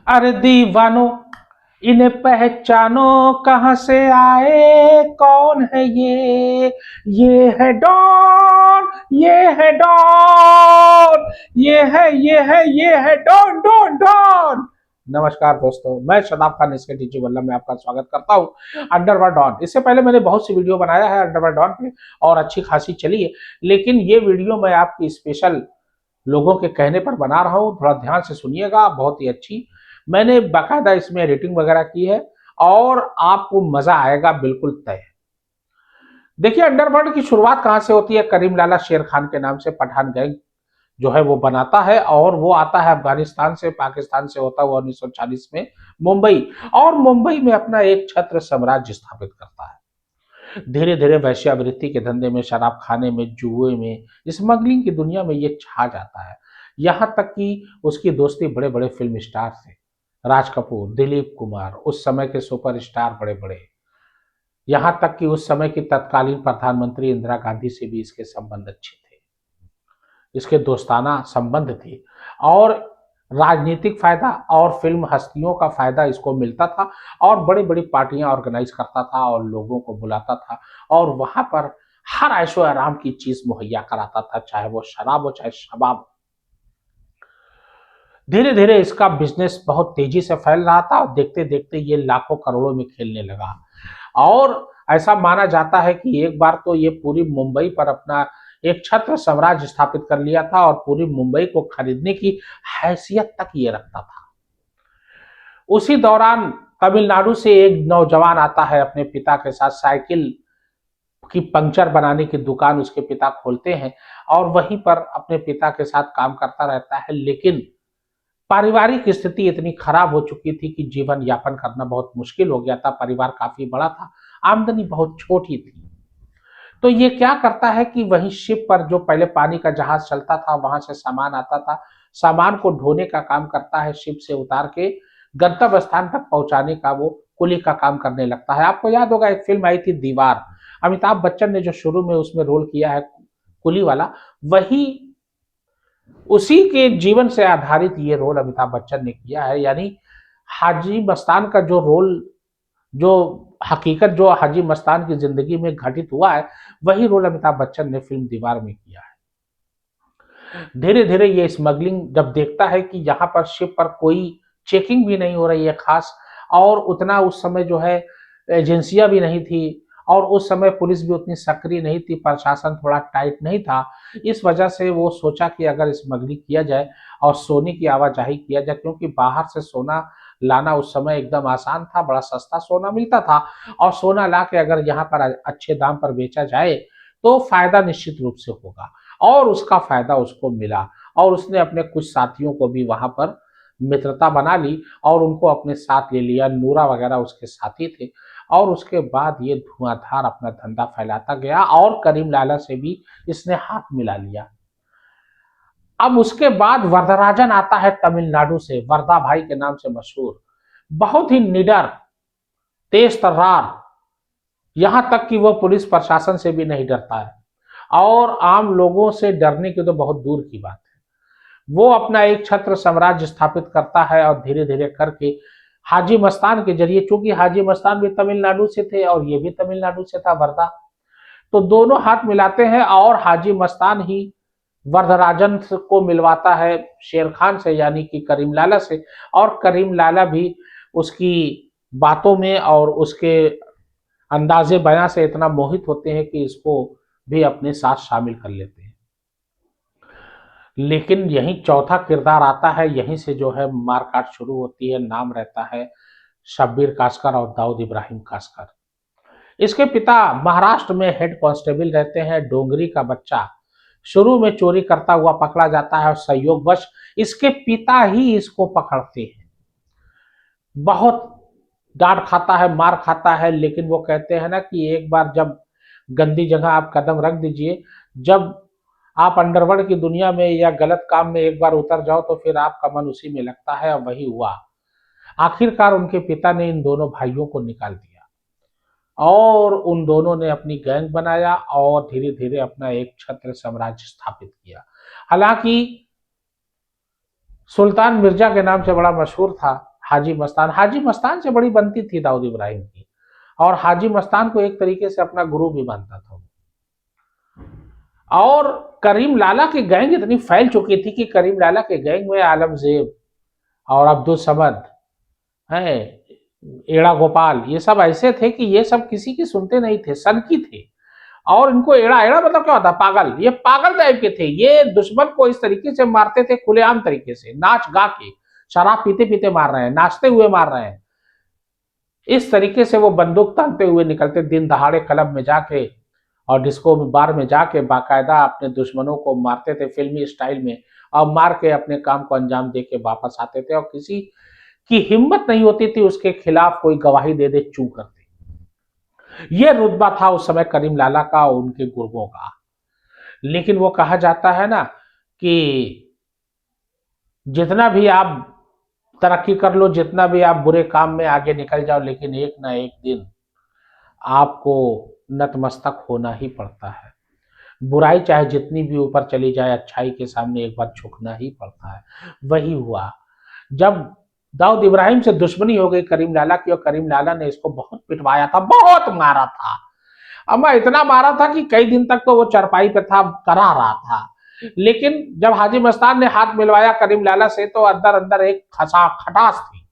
अरे दीवानो, इन्हें पहचानो, कहां से आए, कौन है ये है डॉन, ये है डॉन, ये है डॉन डॉन डॉन। नमस्कार दोस्तों, मैं शदाब खान इसके टीची वल्लभ में आपका स्वागत करता हूं अंडरवर्ल्ड डॉन। इससे पहले मैंने बहुत सी वीडियो बनाया है अंडरवर्ल्ड डॉन पे और अच्छी खासी चली है, लेकिन ये वीडियो मैं आपकी स्पेशल लोगों के कहने पर बना रहा हूं। थोड़ा ध्यान से सुनिएगा, बहुत ही अच्छी मैंने बाकायदा इसमें एडिटिंग वगैरह की है और आपको मजा आएगा बिल्कुल तय। देखिए, अंडरवर्ल्ड की शुरुआत कहां से होती है। करीम लाला शेर खान के नाम से पठान गैंग जो है वो बनाता है और वो आता है अफगानिस्तान से, पाकिस्तान से होता हुआ 1940 में मुंबई, और मुंबई में अपना एक छत्र साम्राज्य स्थापित करता है। धीरे धीरे वैश्यावृत्ति के धंधे में, शराब खाने में, जुए में, स्मगलिंग की दुनिया में ये छा जाता है। यहां तक कि उसकी दोस्ती बड़े बड़े फिल्म स्टार से, राज कपूर, दिलीप कुमार, उस समय के सुपरस्टार बड़े बड़े, यहां तक कि उस समय की तत्कालीन प्रधानमंत्री इंदिरा गांधी से भी इसके संबंध अच्छे थे, इसके दोस्ताना संबंध थे। और राजनीतिक फायदा और फिल्म हस्तियों का फायदा इसको मिलता था और बड़ी बड़ी पार्टियां ऑर्गेनाइज करता था और लोगों को बुलाता था और वहां पर हर ऐशो आराम की चीज मुहैया कराता था, चाहे वो शराब हो चाहे शबाब हो। धीरे धीरे इसका बिजनेस बहुत तेजी से फैल रहा था और देखते देखते ये लाखों करोड़ों में खेलने लगा। और ऐसा माना जाता है कि एक बार तो ये पूरी मुंबई पर अपना एक छत्र साम्राज्य स्थापित कर लिया था और पूरी मुंबई को खरीदने की हैसियत तक ये रखता था। उसी दौरान तमिलनाडु से एक नौजवान आता है अपने पिता के साथ, साइकिल की पंक्चर बनाने की दुकान उसके पिता खोलते हैं और वहीं पर अपने पिता के साथ काम करता रहता है। लेकिन पारिवारिक स्थिति इतनी खराब हो चुकी थी कि जीवन यापन करना बहुत मुश्किल हो गया था। परिवार काफी बड़ा था, आमदनी बहुत छोटी थी। तो ये क्या करता है कि वहीं शिप पर, जो पहले पानी का जहाज चलता था, वहां से सामान आता था, सामान को ढोने का काम करता है, शिप से उतार के गंतव्य स्थान तक पहुंचाने का वो कुली का काम करने लगता है। आपको याद होगा एक फिल्म आई थी दीवार, अमिताभ बच्चन ने जो शुरू में उसमें रोल किया है कुली वाला, वही उसी के जीवन से आधारित ये रोल अमिताभ बच्चन ने किया है। यानी हाजी मस्तान का जो रोल, जो हकीकत जो हाजी मस्तान की जिंदगी में घटित हुआ है, वही रोल अमिताभ बच्चन ने फिल्म दीवार में किया है। धीरे धीरे ये स्मगलिंग जब देखता है कि यहाँ पर शिप पर कोई चेकिंग भी नहीं हो रही है खास, और उतना उस समय जो है एजेंसियां भी नहीं थी और उस समय पुलिस भी उतनी सक्रिय नहीं थी, प्रशासन थोड़ा टाइट नहीं था, इस वजह से वो सोचा कि अगर स्मगलिंग किया जाए और सोने की आवाजाही किया जाए, क्योंकि बाहर से सोना लाना उस समय एकदम आसान था, बड़ा सस्ता सोना मिलता था और सोना ला के अगर यहाँ पर अच्छे दाम पर बेचा जाए तो फायदा निश्चित रूप से होगा। और उसका फायदा उसको मिला और उसने अपने कुछ साथियों को भी वहां पर मित्रता बना ली और उनको अपने साथ ले लिया। नूरा वगैरह उसके साथी थे और उसके बाद ये धुआंधार अपना धंधा फैलाता गया और करीम लाला से भी इसने हाथ मिला लिया। अब उसके बाद वरदराजन आता है तमिलनाडु से, वरदा भाई के नाम से मशहूर, बहुत ही निडर, तेज तर्रार, यहां तक कि वह पुलिस प्रशासन से भी नहीं डरता है और आम लोगों से डरने की तो बहुत दूर की बात है। वो अपना एक छत्र साम्राज्य स्थापित करता है और धीरे धीरे करके हाजी मस्तान के जरिए, चूंकि हाजी मस्तान भी तमिलनाडु से थे और ये भी तमिलनाडु से था वरदा, तो दोनों हाथ मिलाते हैं और हाजी मस्तान ही वरदराजन को मिलवाता है शेर खान से, यानी कि करीम लाला से। और करीम लाला भी उसकी बातों में और उसके अंदाजे बयां से इतना मोहित होते हैं कि इसको भी अपने साथ शामिल कर लेते हैं। लेकिन यही चौथा किरदार आता है, यहीं से जो है मारकाट शुरू होती है। नाम रहता है शब्बीर कासकर और दाऊद इब्राहिम कासकर। इसके पिता महाराष्ट्र में हेड कांस्टेबल रहते हैं। डोंगरी का बच्चा शुरू में चोरी करता हुआ पकड़ा जाता है और संयोगवश इसके पिता ही इसको पकड़ते हैं। बहुत डांट खाता है, मार खाता है, लेकिन वो कहते हैं ना कि एक बार जब गंदी जगह आप कदम रख दीजिए, जब आप अंडरवर्ल्ड की दुनिया में या गलत काम में एक बार उतर जाओ तो फिर आपका मन उसी में लगता है, और वही हुआ। आखिरकार उनके पिता ने इन दोनों भाइयों को निकाल दिया और उन दोनों ने अपनी गैंग बनाया और धीरे धीरे अपना एक छत्र साम्राज्य स्थापित किया। हालांकि सुल्तान मिर्जा के नाम से बड़ा मशहूर था, हाजी मस्तान से बड़ी बनती थी दाऊद इब्राहिम की, और हाजी मस्तान को एक तरीके से अपना गुरु भी मानता था। और करीम लाला की गैंग इतनी फैल चुकी थी कि करीम लाला के गैंग में आलमजेब और अब्दुल समद है, एड़ा गोपाल, ये सब ऐसे थे कि ये सब किसी की सुनते नहीं थे, सनकी थे। और इनको एड़ा एड़ा मतलब क्या होता है, पागल, ये पागल टाइप के थे। ये दुश्मन को इस तरीके से मारते थे, खुलेआम तरीके से, नाच गा के, शराब पीते पीते मार रहे हैं, नाचते हुए मार रहे हैं। इस तरीके से वो बंदूक तानते हुए निकलते, दिन दहाड़े क्लब में जाके और डिस्को बार में जाके बाकायदा अपने दुश्मनों को मारते थे फिल्मी स्टाइल में, और मार के अपने काम को अंजाम दे के वापस आते थे, और किसी की हिम्मत नहीं होती थी उसके खिलाफ कोई गवाही दे दे, चू करते। ये रुतबा था उस समय करीम लाला का और उनके गुर्गों का। लेकिन वो कहा जाता है ना कि जितना भी आप तरक्की कर लो, जितना भी आप बुरे काम में आगे निकल जाओ, लेकिन एक ना एक दिन आपको नतमस्तक होना ही पड़ता है। बुराई चाहे जितनी भी ऊपर चली जाए, अच्छाई के सामने एक बार झुकना ही पड़ता है। वही हुआ जब दाऊद इब्राहिम से दुश्मनी हो गई करीम लाला की, और करीम लाला ने इसको बहुत पिटवाया था, बहुत मारा था। अम्मा इतना मारा था कि कई दिन तक तो वो चरपाई पे था, करा रहा था। लेकिन जब हाजी मस्तान ने हाथ मिलवाया करीम लाला से, तो अंदर अंदर एक खटास थी।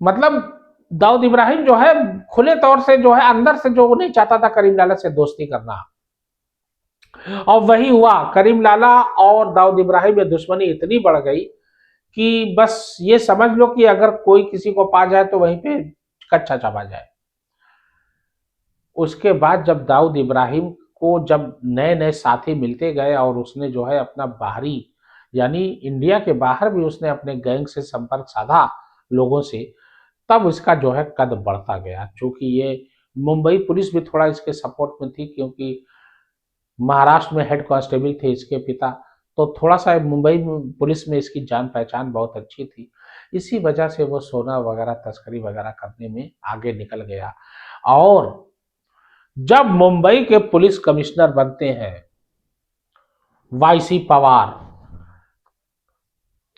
मतलब दाऊद इब्राहिम जो है खुले तौर से जो है अंदर से जो नहीं चाहता था करीम लाला से दोस्ती करना, और वही हुआ। करीम लाला और दाऊद इब्राहिम में दुश्मनी इतनी बढ़ गई कि बस ये समझ लो कि अगर कोई किसी को पा जाए तो वहीं पे कच्चा चबा जाए। उसके बाद जब दाऊद इब्राहिम को जब नए नए साथी मिलते गए, और उसने जो है अपना बाहरी यानी इंडिया के बाहर भी उसने अपने गैंग से संपर्क साधा लोगों से, तब इसका जो है कद बढ़ता गया। चूंकि ये मुंबई पुलिस भी थोड़ा इसके सपोर्ट में थी, क्योंकि महाराष्ट्र में हेड कांस्टेबल थे इसके पिता, तो थोड़ा सा मुंबई पुलिस में इसकी जान पहचान बहुत अच्छी थी। इसी वजह से वो सोना वगैरह तस्करी वगैरह करने में आगे निकल गया। और जब मुंबई के पुलिस कमिश्नर बनते हैं वाईसी पवार,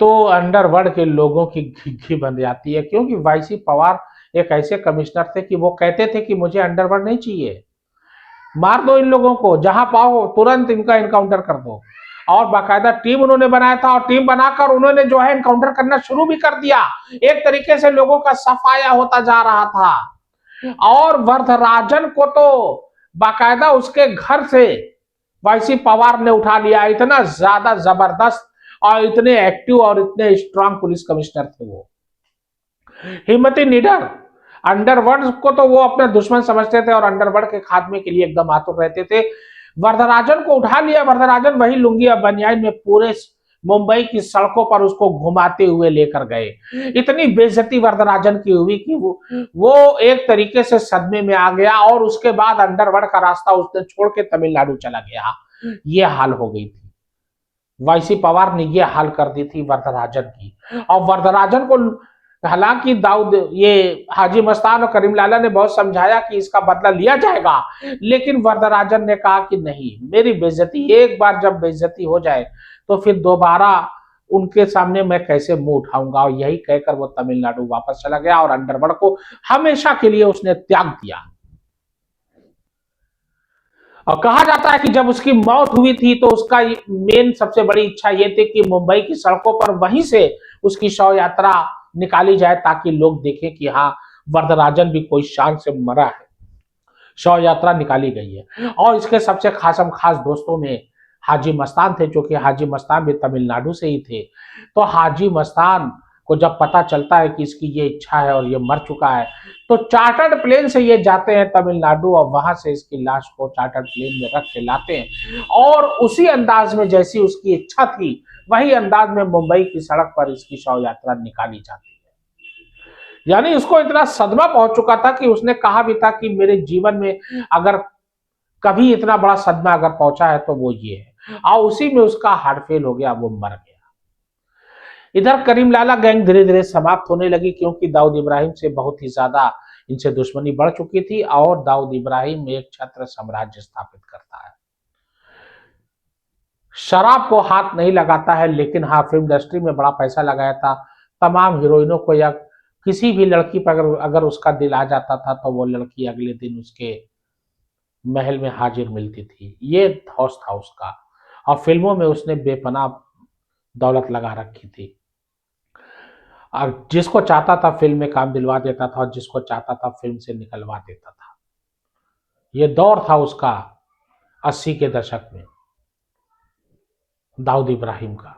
तो अंडरवर्ल्ड के लोगों की घी बन जाती है, क्योंकि वाईसी पवार एक ऐसे कमिश्नर थे कि वो कहते थे कि मुझे अंडरवर्ल्ड नहीं चाहिए, मार दो इन लोगों को, जहां पाओ तुरंत इनका इनकाउंटर कर दो। और बाकायदा टीम उन्होंने बनाया था, और टीम बनाकर उन्होंने जो है इनकाउंटर करना शुरू भी कर दिया। एक तरीके से लोगों का सफाया होता जा रहा था। और वरदराजन को तो बाकायदा उसके घर से वाईसी पवार ने उठा लिया। इतना ज्यादा जबरदस्त और इतने एक्टिव और इतने स्ट्रांग पुलिस कमिश्नर थे वो, हिम्मती निडर। अंडरवर्ल्ड को तो वो अपने दुश्मन समझते थे और अंडरवर्ल्ड के खात्मे के लिए एकदम आतुर रहते थे। वरदराजन को उठा लिया। वरदराजन वही लुंगी और बनियान में पूरे मुंबई की सड़कों पर उसको घुमाते हुए लेकर गए। इतनी बेइज्जती वरदराजन की हुई कि वो एक तरीके से सदमे में आ गया, और उसके बाद अंडरवर्ल्ड का रास्ता उसने छोड़ के तमिलनाडु चला गया। ये हाल हो गई थी। वाईसी पवार ने ये हाल कर दी थी वरदराजन की। और वरदराजन को हालांकि दाऊद ये हाजी मस्तान और करीम लाला ने बहुत समझाया कि इसका बदला लिया जाएगा, लेकिन वरदराजन ने कहा कि नहीं, मेरी बेइज्जती एक बार जब बेइज्जती हो जाए तो फिर दोबारा उनके सामने मैं कैसे मुंह उठाऊंगा। और यही कहकर वो तमिलनाडु वापस चला गया, और अंडरवर्ल्ड को हमेशा के लिए उसने त्याग दिया। और कहा जाता है कि जब उसकी मौत हुई थी तो उसका मेन सबसे बड़ी इच्छा यह थी कि मुंबई की सड़कों पर वहीं से उसकी शव यात्रा निकाली जाए, ताकि लोग देखें कि हाँ, वरदराजन भी कोई शान से मरा है। शव यात्रा निकाली गई है। और इसके सबसे खासम खास दोस्तों में हाजी मस्तान थे, जो कि हाजी मस्तान भी तमिलनाडु से ही थे। तो हाजी मस्तान को जब पता चलता है कि इसकी ये इच्छा है और ये मर चुका है, तो चार्टर्ड प्लेन से ये जाते हैं तमिलनाडु, और वहां से इसकी लाश को चार्टर्ड प्लेन में रख के लाते हैं। और उसी अंदाज में जैसी उसकी इच्छा थी, वही अंदाज में मुंबई की सड़क पर इसकी शव यात्रा निकाली जाती है। यानी उसको इतना सदमा पहुंच चुका था कि उसने कहा भी था कि मेरे जीवन में अगर कभी इतना बड़ा सदमा अगर पहुंचा है तो वो ये है। और उसी में उसका हार्ट फेल हो गया, वो मर गया। इधर करीम लाला गैंग धीरे धीरे समाप्त होने लगी, क्योंकि दाऊद इब्राहिम से बहुत ही ज्यादा इनसे दुश्मनी बढ़ चुकी थी। और दाऊद इब्राहिम एक छत्र साम्राज्य स्थापित करता है। शराब को हाथ नहीं लगाता है, लेकिन हाँ, फिल्म इंडस्ट्री में बड़ा पैसा लगाया था। तमाम हीरोइनों को या किसी भी लड़की पर अगर उसका दिल आ जाता था तो वो लड़की अगले दिन उसके महल में हाजिर मिलती थी। ये हौस था उसका, और फिल्मों में उसने बेपनाह दौलत लगा रखी थी, और जिसको चाहता था फिल्म में काम दिलवा देता था और जिसको चाहता था फिल्म से निकलवा देता था। ये दौर था उसका 80 के दशक में दाऊद इब्राहिम का।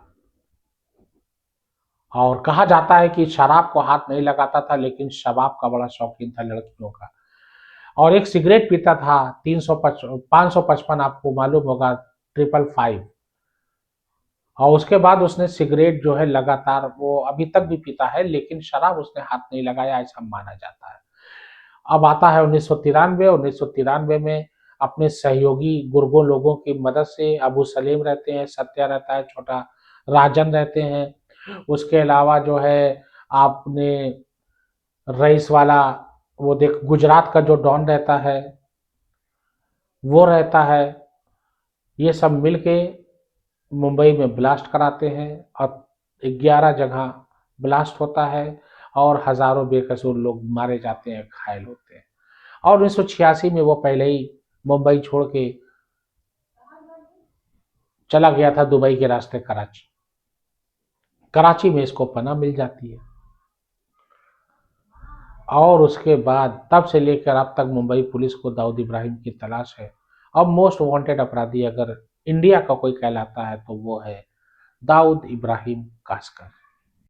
और कहा जाता है कि शराब को हाथ नहीं लगाता था, लेकिन शबाब का बड़ा शौकीन था, लड़कियों का। और एक सिगरेट पीता था 555, आपको मालूम होगा, 555। और उसके बाद उसने सिगरेट जो है लगातार, वो अभी तक भी पीता है, लेकिन शराब उसने हाथ नहीं लगाया, ऐसा माना जाता है। अब आता है 1993 में अपने सहयोगी गुर्गों लोगों की मदद से अबू सलीम रहते हैं, सत्या रहता है, छोटा राजन रहते हैं। उसके अलावा जो है आपने रईस वाला, वो देख गुजरात का जो डॉन रहता है वो रहता है। ये सब मिलके मुंबई में ब्लास्ट कराते हैं और 11 जगह ब्लास्ट होता है और हजारों बेकसूर लोग मारे जाते हैं, घायल होते हैं। और 1986 में वो पहले ही मुंबई छोड़ के चला गया था दुबई के रास्ते कराची। कराची में इसको पनाह मिल जाती है, और उसके बाद तब से लेकर अब तक मुंबई पुलिस को दाऊद इब्राहिम की तलाश है। अब मोस्ट वांटेड अपराधी अगर इंडिया का कोई कहलाता है तो वो है दाऊद इब्राहिम कासकर।